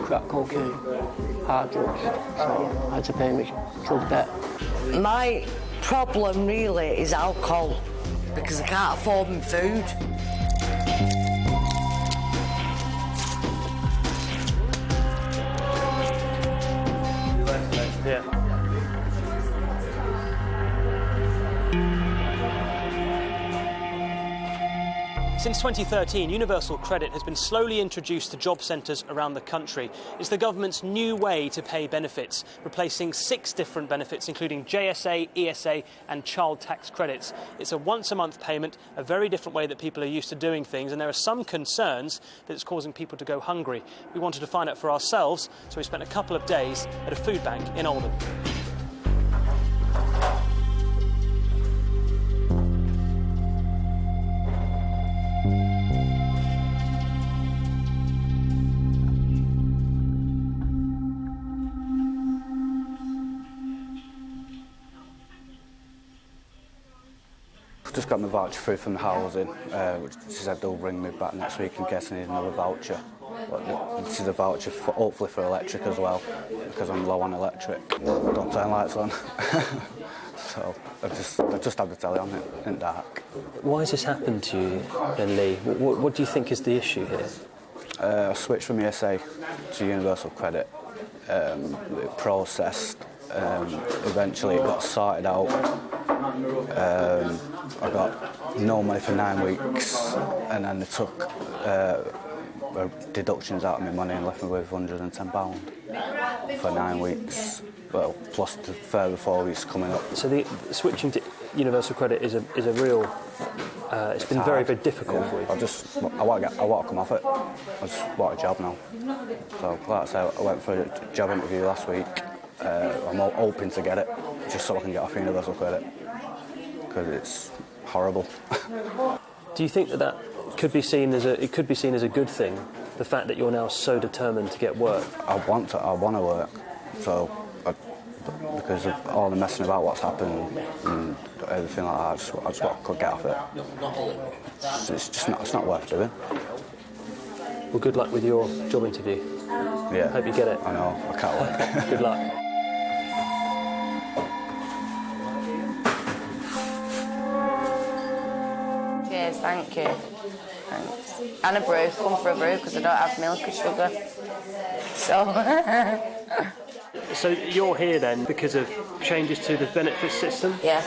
crack cocaine, hard drugs, so I had to pay my drug debt. My problem really is alcohol, because I can't afford my food. Yeah. Since 2013, Universal Credit has been slowly introduced to job centres around the country. It's the government's new way to pay benefits, replacing 6 different benefits, including JSA, ESA and child tax credits. It's a once-a-month payment, a very different way that people are used to doing things, and there are some concerns that it's causing people to go hungry. We wanted to find out for ourselves, so we spent a couple of days at a food bank in Oldham. Just got my voucher through from the housing, which she said they'll ring me back next week in case I need another voucher. But this is a voucher for, hopefully for electric as well, because I'm low on electric. Don't turn lights on. So I just had the telly on in dark. Why has this happened to you then, Lee? What do you think is the issue here? I switched from ESA to Universal Credit. It processed. Eventually it got sorted out. I got no money for 9 weeks, and then they took deductions out of my money and left me with £110 for 9 weeks. Well, plus the further 4 weeks coming up. So the switching to Universal Credit is a real. It's been very, very difficult for you. I want to come off it. I just want a job now. So, like I said, I went for a job interview last week. I'm hoping to get it, just so I can get off Universal Credit, because it's horrible. Do you think that could be seen as a good thing? The fact that you're now so determined to get work. I want to work. So, because of all the messing about what's happened and everything like that, I just want to get off it. It's not worth doing. Well, good luck with your job interview. Yeah. Hope you get it. I know. I can't wait. Good luck. Cheers, thank you. Thanks. And a brew. Come for a brew because I don't have milk or sugar. So you're here then because of changes to the benefit system? Yeah.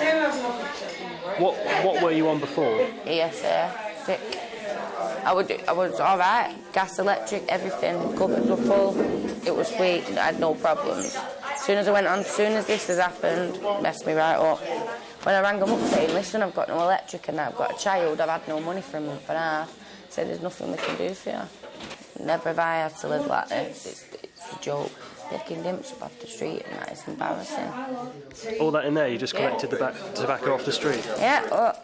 What were you on before? ESA, sick. I was all right. Gas, electric, everything. Cupboards were full. It was sweet. I had no problems. As soon as this has happened, messed me right up. When I rang them up saying, listen, I've got no electric and I've got a child, I've had no money for a month and a half, said there's nothing we can do for you. Never have I had to live like this. It's a joke. Picking dimps up off the street and that is embarrassing. All that in there, you just collected the tobacco off the street? Yeah,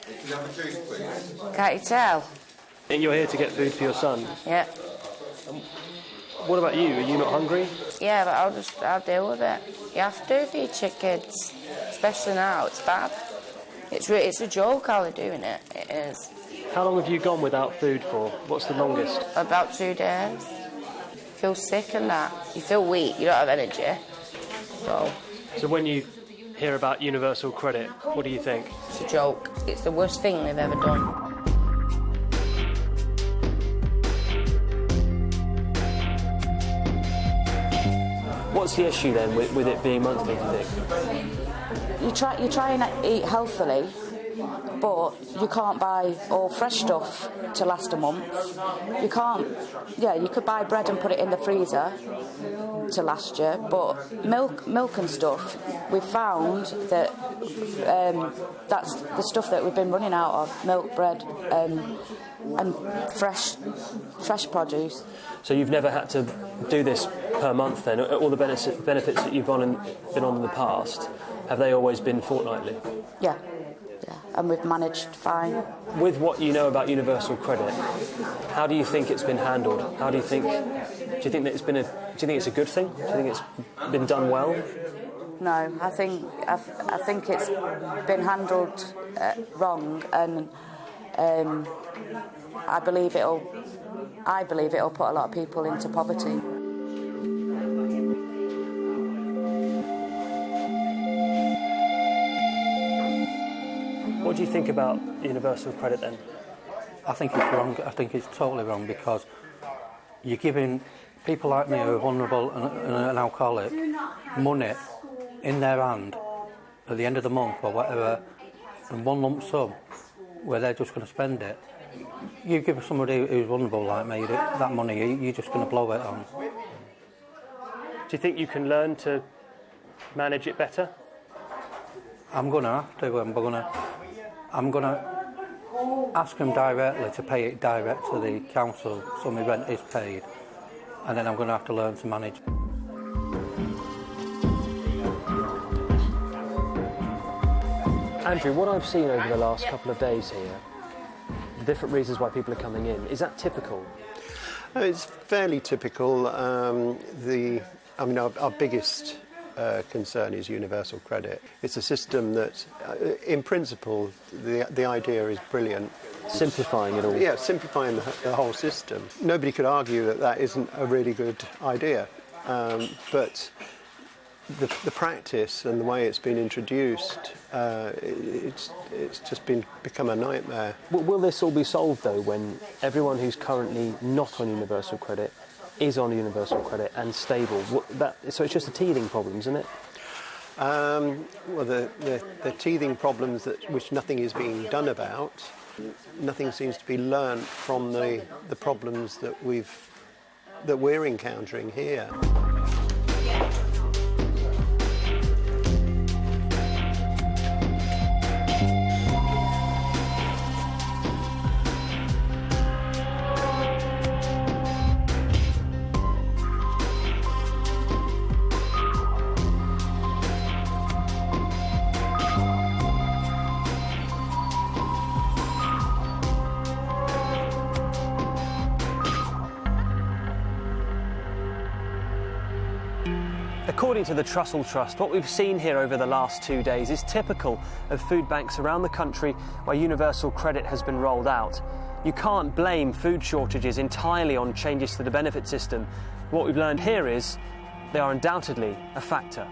can't you tell? And you're here to get food for your son? Yeah. What about you? Are you not hungry? Yeah, but I'll deal with it. You have to for your kids, especially now. It's bad. It's a joke how they're doing it. It is. How long have you gone without food for? What's the longest? About 2 days. You feel sick and that. You feel weak. You don't have energy. So when you hear about Universal Credit, what do you think? It's a joke. It's the worst thing they've ever done. What's the issue then with it being monthly, do you think? You try and eat healthily, but you can't buy all fresh stuff to last a month. You can't. Yeah, you could buy bread and put it in the freezer to last you, but milk and stuff, we've found that that's the stuff that we've been running out of: milk, bread, and fresh produce. So you've never had to do this per month then? All the benefits that you've been on in the past, have they always been fortnightly? Yeah, and we've managed fine. With what you know about Universal Credit, how do you think it's been handled? Do you think that it's been do you think it's a good thing? Do you think it's been done well? No, I think it's been handled wrong, and I believe it'll put a lot of people into poverty. think about universal credit then? I think it's wrong. I think it's totally wrong because you're giving people like me who are vulnerable and an alcoholic money in their hand at the end of the month or whatever, in one lump sum where they're just going to spend it. You give somebody who's vulnerable like me that money, you're just going to blow it on. Do you think you can learn to manage it better? I'm going to have to. I'm going to ask them directly to pay it direct to the council so my rent is paid, and then I'm going to have to learn to manage. Andrew, what I've seen over the last couple of days here, the different reasons why people are coming in, is that typical? It's fairly typical. Our biggest concern is universal credit. It's a system that, in principle, the idea is brilliant. Simplifying it all. Yeah, simplifying the whole system. Nobody could argue that isn't a really good idea, but the practice and the way it's been introduced, it's just become a nightmare. Will this all be solved though when everyone who's currently not on universal credit is on universal credit and stable? So it's just a teething problem, isn't it? Well, the teething problems which nothing is being done about. Nothing seems to be learnt from the problems that we're encountering here. According to the Trussell Trust, what we've seen here over the last 2 days is typical of food banks around the country where universal credit has been rolled out. You can't blame food shortages entirely on changes to the benefit system. What we've learned here is they are undoubtedly a factor.